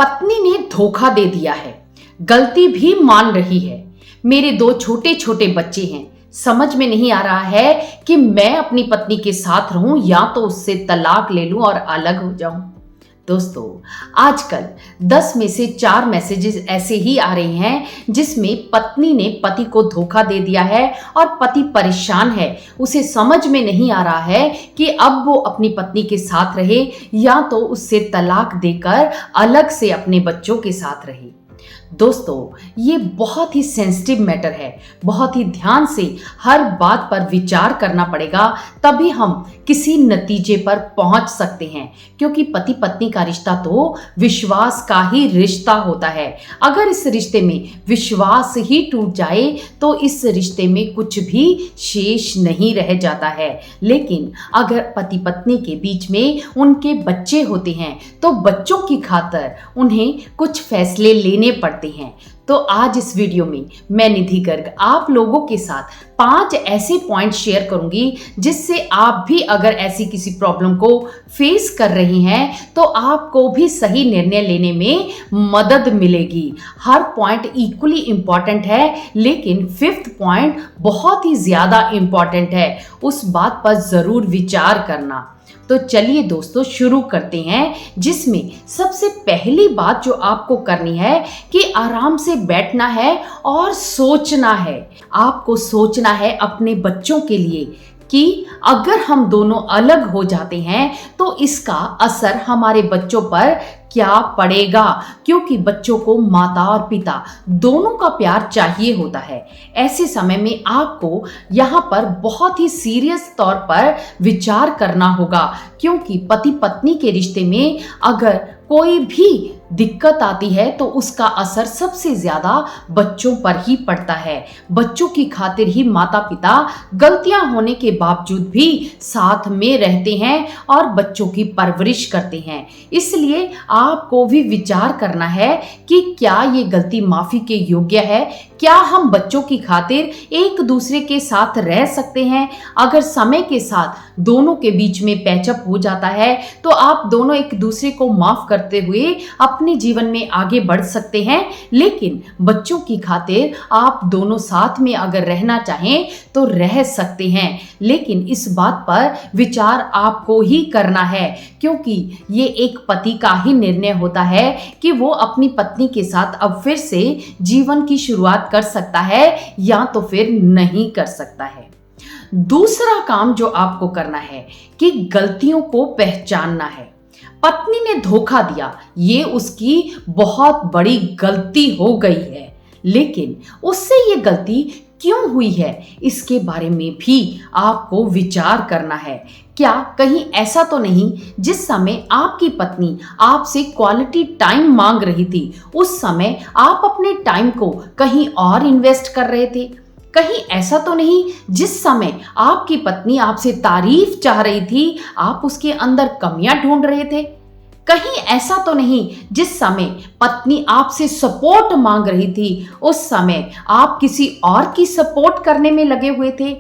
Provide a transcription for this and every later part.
पत्नी ने धोखा दे दिया है, गलती भी मान रही है। मेरे दो छोटे छोटे बच्चे हैं। समझ में नहीं आ रहा है कि मैं अपनी पत्नी के साथ रहूं या तो उससे तलाक ले लूं और अलग हो जाऊं। दोस्तों, आजकल 10 में से 4 मैसेजेस ऐसे ही आ रहे हैं जिसमें पत्नी ने पति को धोखा दे दिया है और पति परेशान है। उसे समझ में नहीं आ रहा है कि अब वो अपनी पत्नी के साथ रहे या तो उससे तलाक देकर अलग से अपने बच्चों के साथ रहे। दोस्तों, ये बहुत ही सेंसिटिव मैटर है। बहुत ही ध्यान से हर बात पर विचार करना पड़ेगा, तभी हम किसी नतीजे पर पहुंच सकते हैं। क्योंकि पति पत्नी का रिश्ता तो विश्वास का ही रिश्ता होता है। अगर इस रिश्ते में विश्वास ही टूट जाए तो इस रिश्ते में कुछ भी शेष नहीं रह जाता है। लेकिन अगर पति पत्नी के बीच में उनके बच्चे होते हैं तो बच्चों की खातिर उन्हें कुछ फैसले लेने पड़ते हैं। तो आज इस वीडियो में मैं निधि गर्ग आप लोगों के साथ 5 ऐसे पॉइंट शेयर करूंगी जिससे आप भी अगर ऐसी किसी प्रॉब्लम को फेस कर रही हैं तो आपको भी सही निर्णय लेने में मदद मिलेगी। हर पॉइंट इक्वली इंपॉर्टेंट है, लेकिन 5th पॉइंट बहुत ही ज्यादा इंपॉर्टेंट है। उस बात पर जरूर विचार करना। तो चलिए दोस्तों, शुरू करते हैं, जिसमें सबसे पहली बात जो आपको करनी है कि आराम से बैठना है और सोचना है। आपको सोचना है अपने बच्चों के लिए कि अगर हम दोनों अलग हो जाते हैं तो इसका असर हमारे बच्चों पर क्या पड़ेगा। क्योंकि बच्चों को माता और पिता दोनों का प्यार चाहिए होता है। ऐसे समय में आपको यहाँ पर बहुत ही सीरियस तौर पर विचार करना होगा। क्योंकि पति पत्नी के रिश्ते में अगर कोई भी दिक्कत आती है तो उसका असर सबसे ज्यादा बच्चों पर ही पड़ता है। बच्चों की खातिर ही माता पिता गलतियां होने के बावजूद भी साथ में रहते हैं और बच्चों की परवरिश करते हैं। इसलिए आपको भी विचार करना है कि क्या ये गलती माफी के योग्य है। क्या हम बच्चों की खातिर एक दूसरे के साथ रह सकते हैं। अगर समय के साथ दोनों के बीच में पैचअप हो जाता है तो आप दोनों एक दूसरे को माफ करते हुए अपने जीवन में आगे बढ़ सकते हैं। लेकिन बच्चों की खातिर आप दोनों साथ में अगर रहना चाहें तो रह सकते हैं। लेकिन इस बात पर विचार आपको ही करना है, क्योंकि ये एक पति का ही निर्णय होता है कि वो अपनी पत्नी के साथ अब फिर से जीवन की शुरुआत कर सकता है या तो फिर नहीं कर सकता है। दूसरा काम जो आपको करना है कि गलतियों को पहचानना है। पत्नी ने धोखा दिया, ये उसकी बहुत बड़ी गलती हो गई है, लेकिन उससे ये गलती क्यों हुई है इसके बारे में भी आपको विचार करना है। क्या कहीं ऐसा तो नहीं जिस समय आपकी पत्नी आपसे क्वालिटी टाइम मांग रही थी उस समय आप अपने टाइम को कहीं और इन्वेस्ट कर रहे थे। कहीं ऐसा तो नहीं जिस समय आपकी पत्नी आपसे तारीफ चाह रही थी आप उसके अंदर कमियां ढूंढ रहे थे। कहीं ऐसा तो नहीं जिस समय पत्नी आपसे सपोर्ट मांग रही थी उस समय आप किसी और की सपोर्ट करने में लगे हुए थे।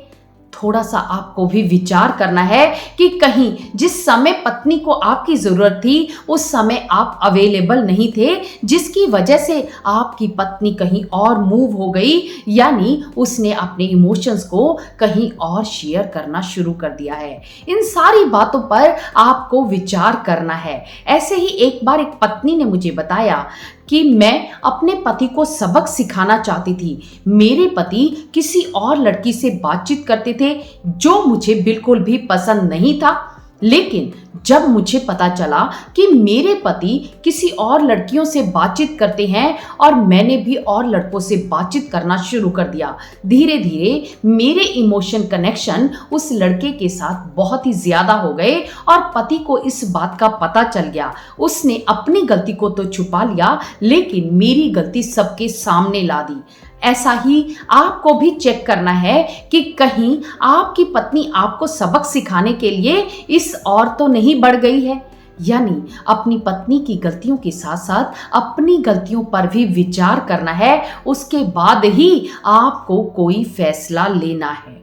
थोड़ा सा आपको भी विचार करना है कि कहीं जिस समय पत्नी को आपकी जरूरत थी उस समय आप अवेलेबल नहीं थे, जिसकी वजह से आपकी पत्नी कहीं और मूव हो गई, यानी उसने अपने इमोशंस को कहीं और शेयर करना शुरू कर दिया है। इन सारी बातों पर आपको विचार करना है। ऐसे ही एक बार एक पत्नी ने मुझे बताया कि मैं अपने पति को सबक सिखाना चाहती थी। मेरे पति किसी और लड़की से बातचीत करते थे जो मुझे बिल्कुल भी पसंद नहीं था, लेकिन जब मुझे पता चला कि मेरे पति किसी और लड़कियों से बातचीत करते हैं और मैंने भी और लड़कों से बातचीत करना शुरू कर दिया, धीरे धीरे मेरे इमोशन कनेक्शन उस लड़के के साथ बहुत ही ज्यादा हो गए और पति को इस बात का पता चल गया। उसने अपनी गलती को तो छुपा लिया, लेकिन मेरी गलती सबके सामने ला दी। ऐसा ही आपको भी चेक करना है कि कहीं आपकी पत्नी आपको सबक सिखाने के लिए इस और तो नहीं बढ़ गई है। यानी अपनी पत्नी की गलतियों के साथ साथ अपनी गलतियों पर भी विचार करना है, उसके बाद ही आपको कोई फैसला लेना है।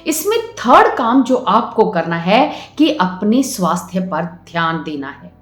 इसमें 3rd काम जो आपको करना है कि अपने स्वास्थ्य पर ध्यान देना है।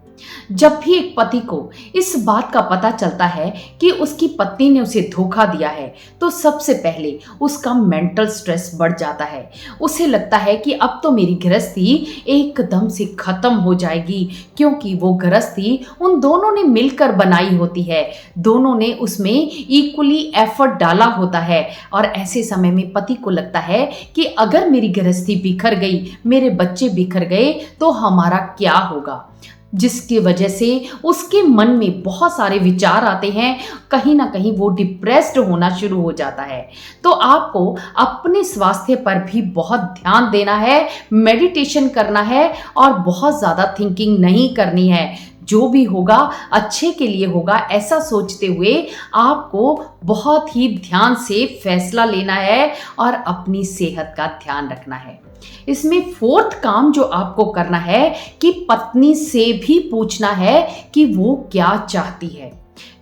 जब भी एक पति को इस बात का पता चलता है कि उसकी पत्नी ने उसे धोखा दिया है तो सबसे पहले उसका मेंटल स्ट्रेस बढ़ जाता है। उसे लगता है कि अब तो मेरी गृहस्थी एकदम से खत्म हो जाएगी, क्योंकि वो गृहस्थी उन दोनों ने मिलकर बनाई होती है, दोनों ने उसमें इक्वली एफर्ट डाला होता है। और ऐसे समय में पति को लगता है कि अगर मेरी गृहस्थी बिखर गई, मेरे बच्चे बिखर गए तो हमारा क्या होगा, जिसकी वजह से उसके मन में बहुत सारे विचार आते हैं, कहीं ना कहीं वो डिप्रेस्ड होना शुरू हो जाता है। तो आपको अपने स्वास्थ्य पर भी बहुत ध्यान देना है, मेडिटेशन करना है और बहुत ज़्यादा थिंकिंग नहीं करनी है। जो भी होगा अच्छे के लिए होगा, ऐसा सोचते हुए आपको बहुत ही ध्यान से फैसला लेना है और अपनी सेहत का ध्यान रखना है। इसमें फोर्थ काम जो आपको करना है कि पत्नी से भी पूछना है कि वो क्या चाहती है।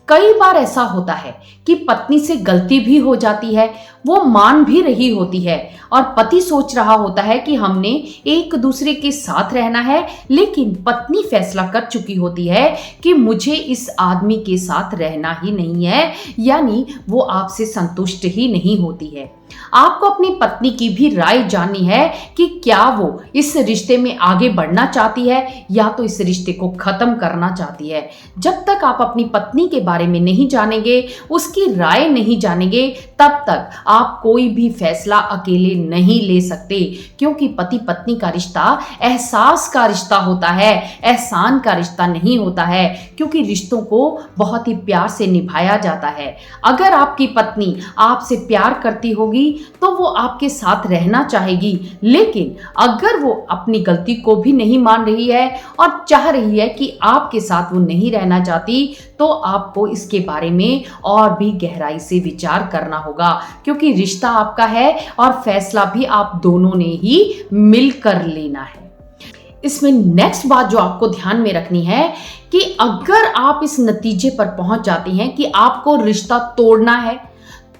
कई बार ऐसा होता है कि पत्नी से गलती भी हो जाती है, वो मान भी रही होती है और पति सोच रहा होता है कि हमने एक दूसरे के साथ रहना है, लेकिन पत्नी फैसला कर चुकी होती है कि मुझे इस आदमी के साथ रहना ही नहीं है, यानी वो आपसे संतुष्ट ही नहीं होती है। आपको अपनी पत्नी की भी राय जाननी है कि क्या वो इस रिश्ते में आगे बढ़ना चाहती है या तो इस रिश्ते को खत्म करना चाहती है। जब तक आप अपनी पत्नी के बारे में नहीं जानेंगे, उसकी राय नहीं जानेंगे, तब तक आप कोई भी फैसला अकेले नहीं ले सकते, क्योंकि पति पत्नी का रिश्ता एहसास का रिश्ता होता है, एहसान का रिश्ता नहीं होता है, क्योंकि रिश्तों को बहुत ही प्यार से निभाया जाता है। अगर आपकी पत्नी आपसे प्यार करती होगी तो वो आपके साथ रहना चाहेगी, लेकिन अगर वो अपनी गलती को भी नहीं मान रही है और चाह रही है कि आपके साथ वो नहीं रहना चाहती, तो आपको इसके बारे में और भी गहराई से विचार करना होगा, क्योंकि रिश्ता आपका है और फैसला भी आप दोनों ने ही मिलकर लेना है। इसमें नेक्स्ट बात जो आपको ध्यान में रखनी है कि अगर आप इस नतीजे पर पहुंच जाते हैं कि आपको रिश्ता तोड़ना है,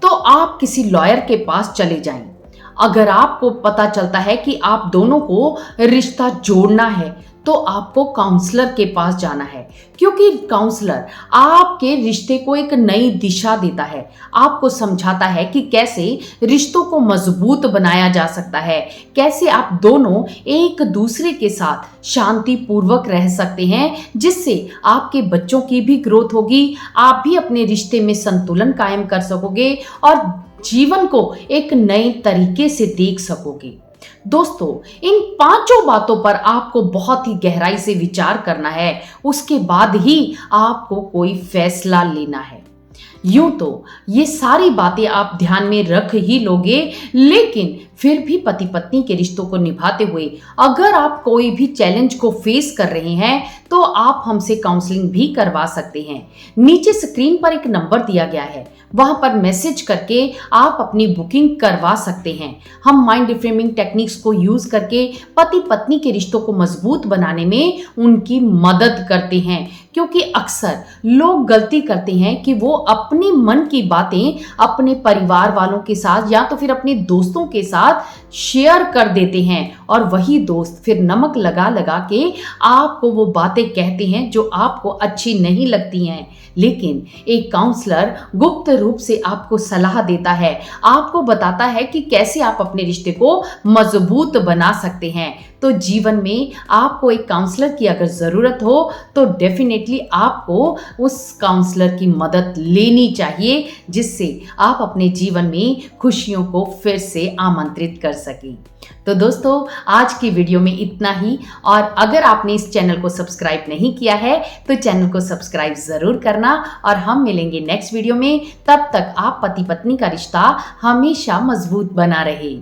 तो आप किसी लॉयर के पास चले जाएं। अगर आपको पता चलता है कि आप दोनों को रिश्ता जोड़ना है, तो आपको काउंसलर के पास जाना है, क्योंकि काउंसलर आपके रिश्ते को एक नई दिशा देता है, आपको समझाता है कि कैसे रिश्तों को मजबूत बनाया जा सकता है, कैसे आप दोनों एक दूसरे के साथ शांति पूर्वक रह सकते हैं, जिससे आपके बच्चों की भी ग्रोथ होगी, आप भी अपने रिश्ते में संतुलन कायम कर सकोगे और जीवन को एक नए तरीके से देख सकोगे। दोस्तों, इन पांचों बातों पर आपको बहुत ही गहराई से विचार करना है, उसके बाद ही आपको कोई फैसला लेना है। यूं तो ये सारी बातें आप ध्यान में रख ही लोगे, लेकिन फिर भी पति पत्नी के रिश्तों को निभाते हुए अगर आप कोई भी चैलेंज को फेस कर रहे हैं, तो आप हमसे काउंसलिंग भी करवा सकते हैं। नीचे स्क्रीन पर एक नंबर दिया गया है, वहां पर मैसेज करके आप अपनी बुकिंग करवा सकते हैं। हम माइंड रिफ्रेमिंग टेक्निक्स को यूज करके पति पत्नी के रिश्तों को मजबूत बनाने में उनकी मदद करते हैं, क्योंकि अक्सर लोग गलती करते हैं कि वो अपनी मन की बातें अपने परिवार वालों के साथ या तो फिर अपने दोस्तों के साथ शेयर कर देते हैं और वही दोस्त फिर नमक लगा लगा के आपको वो बातें कहते हैं जो आपको अच्छी नहीं लगती हैं। लेकिन एक काउंसलर गुप्त रूप से आपको सलाह देता है, आपको बताता है कि कैसे आप अपने रिश्ते को मजबूत बना सकते हैं। तो जीवन में आपको एक काउंसलर की अगर ज़रूरत हो तो डेफिनेटली आपको उस काउंसलर की मदद लेनी चाहिए, जिससे आप अपने जीवन में खुशियों को फिर से आमंत्रित कर सकें। तो दोस्तों, आज की वीडियो में इतना ही, और अगर आपने इस चैनल को सब्सक्राइब नहीं किया है तो चैनल को सब्सक्राइब ज़रूर करना और हम मिलेंगे नेक्स्ट वीडियो में। तब तक आप पति पत्नी का रिश्ता हमेशा मजबूत बना रहे।